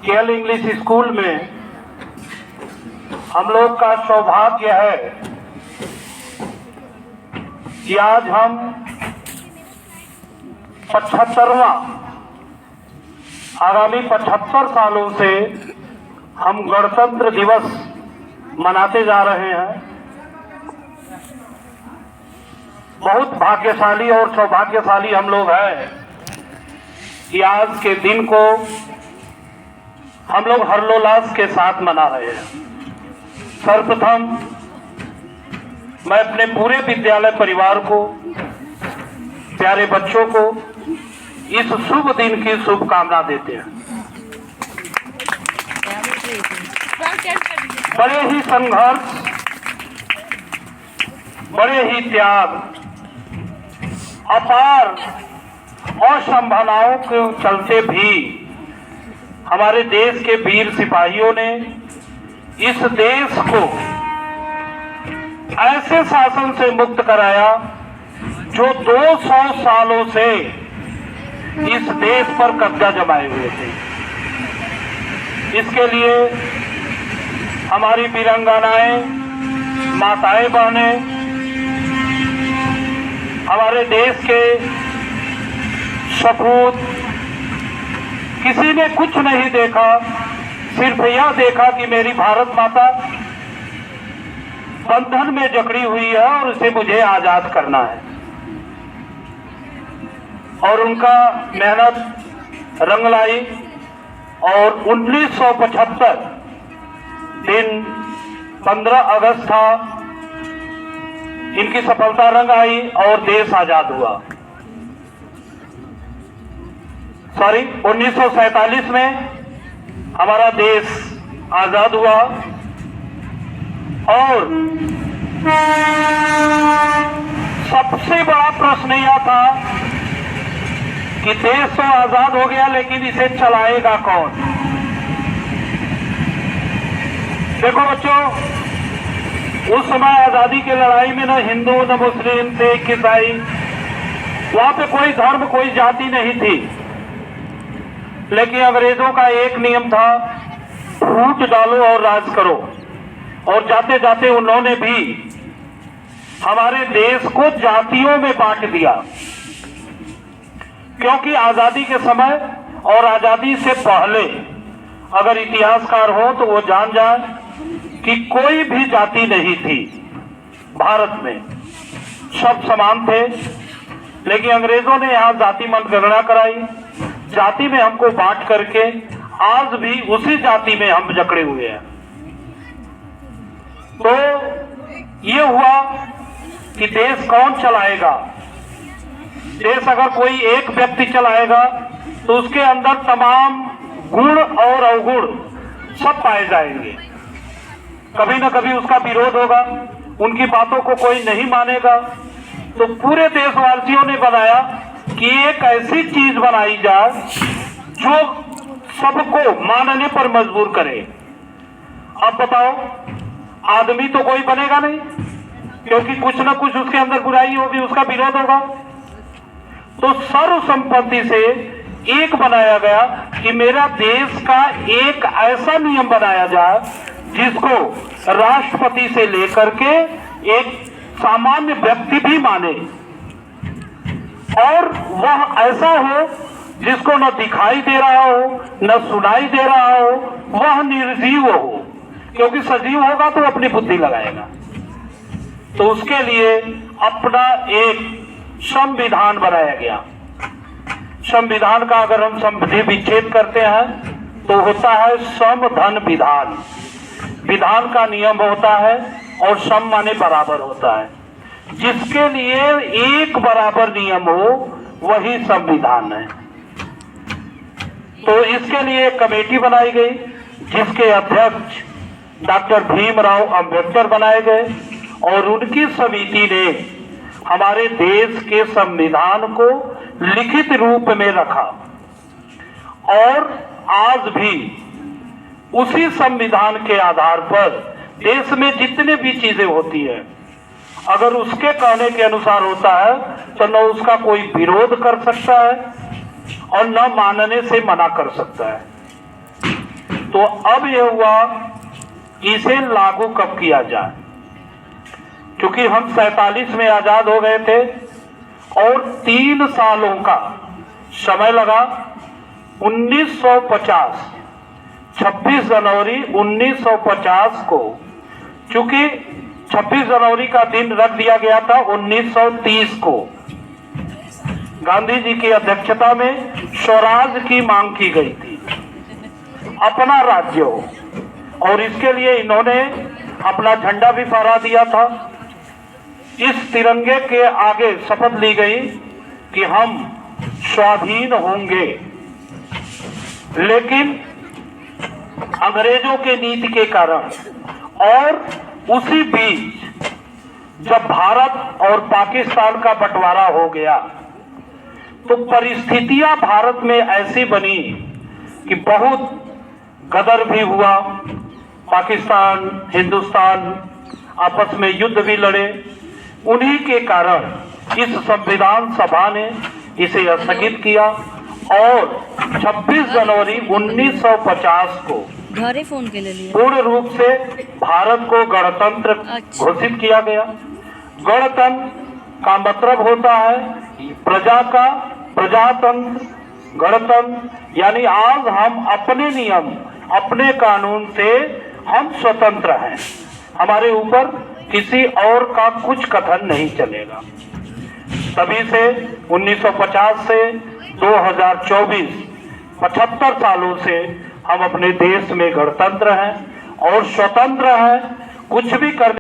KL English school में हम लोग का सौभाग्य है कि आज हम 75वां आगामी 75 सालों से हम गणतंत्र दिवस मनाते जा रहे हैं। बहुत भाग्यशाली और सौभाग्यशाली हम लोग हैं कि आज के दिन को हम लोग हर्षोल्लास के साथ मना रहे हैं। सर्वप्रथम मैं अपने पूरे विद्यालय परिवार को, प्यारे बच्चों को इस शुभ दिन की शुभकामना देते हैं। बड़े ही संघर्ष, बड़े ही त्याग, अपार असंभावनाओं के चलते भी हमारे देश के वीर सिपाहियों ने इस देश को ऐसे शासन से मुक्त कराया जो 200 सालों से इस देश पर कब्जा जमाए हुए थे। इसके लिए हमारी वीरांगनाएं, माताएं, बहनें, हमारे देश के सपूत, किसी ने कुछ नहीं देखा, सिर्फ यह देखा कि मेरी भारत माता बंधन में जकड़ी हुई है और उसे मुझे आजाद करना है। और उनका मेहनत रंग लाई और 1975 दिन 15 अगस्त था, इनकी सफलता रंग आई और देश आजाद हुआ। 1947 में हमारा देश आजाद हुआ और सबसे बड़ा प्रश्न यह था कि देश तो आजाद हो गया लेकिन इसे चलाएगा कौन। देखो बच्चों, उस समय आजादी की लड़ाई में न हिंदू, न मुस्लिम, सिख, ईसाई, वहां पे कोई धर्म, कोई जाति नहीं थी। लेकिन अंग्रेजों का एक नियम था, फूट डालो और राज करो। और जाते जाते उन्होंने भी हमारे देश को जातियों में बांट दिया, क्योंकि आजादी के समय और आजादी से पहले अगर इतिहासकार हो तो वो जान जाए कि कोई भी जाति नहीं थी भारत में, सब समान थे। लेकिन अंग्रेजों ने यहाँ जाति मतगणना कराई, जाति में हमको बांट करके आज भी उसी जाति में हम जकड़े हुए हैं। तो ये हुआ कि देश कौन चलाएगा। देश अगर कोई एक व्यक्ति चलाएगा तो उसके अंदर तमाम गुण और अवगुण सब पाए जाएंगे। कभी न कभी उसका विरोध होगा, उनकी बातों को कोई नहीं मानेगा। तो पूरे देशवासियों ने बनाया कि एक ऐसी चीज बनाई जाए जो सबको मानने पर मजबूर करे। अब बताओ, आदमी तो कोई बनेगा नहीं, क्योंकि कुछ न कुछ उसके अंदर बुराई होगी, उसका विरोध होगा। तो सर्व संपत्ति से एक बनाया गया कि मेरा देश का एक ऐसा नियम बनाया जाए जिसको राष्ट्रपति से लेकर के एक सामान्य व्यक्ति भी माने, और वह ऐसा हो जिसको न दिखाई दे रहा हो, न सुनाई दे रहा हो, वह निर्जीव हो, क्योंकि सजीव होगा तो अपनी बुद्धि लगाएगा। तो उसके लिए अपना एक संविधान बनाया गया। संविधान का अगर हम संधि विच्छेद करते हैं तो होता है सम धन विधान। विधान का नियम होता है और सम माने बराबर होता है। जिसके लिए एक बराबर नियम हो वही संविधान है। तो इसके लिए एक कमेटी बनाई गई जिसके अध्यक्ष डॉक्टर भीमराव अंबेडकर बनाए गए, और उनकी समिति ने हमारे देश के संविधान को लिखित रूप में रखा। और आज भी उसी संविधान के आधार पर देश में जितने भी चीजें होती है, अगर उसके कहने के अनुसार होता है तो न उसका कोई विरोध कर सकता है और न मानने से मना कर सकता है। तो अब यह हुआ इसे लागू कब किया जाए, क्योंकि हम 47 में आजाद हो गए थे और 3 सालों का समय लगा। 1950 26 जनवरी 1950 को, चूंकि 26 जनवरी का दिन रख दिया गया था 1930 को, गांधी जी की अध्यक्षता में स्वराज की मांग की गई थी, अपना राज्य हो, और इसके लिए इन्होंने अपना झंडा भी फहरा दिया था। इस तिरंगे के आगे शपथ ली गई कि हम स्वाधीन होंगे, लेकिन अंग्रेजों के नीति के कारण और उसी बीच जब भारत और पाकिस्तान का बंटवारा हो गया तो परिस्थितियां भारत में ऐसी बनी कि बहुत गदर भी हुआ। पाकिस्तान हिंदुस्तान आपस में युद्ध भी लड़े। उन्हीं के कारण इस संविधान सभा ने इसे स्थगित किया और 26 जनवरी 1950 को घरे फोन के लिए पूर्ण रूप से भारत को गणतंत्र घोषित किया गया। गणतंत्र का मतलब होता है प्रजा का प्रजातंत्र, गणतंत्र यानी आज हम अपने नियम अपने कानून से हम स्वतंत्र हैं, हमारे ऊपर किसी और का कुछ कथन नहीं चलेगा। तभी से 1950 से 2024 75 सालों से हम अपने देश में गणतंत्र हैं और स्वतंत्र हैं, कुछ भी करने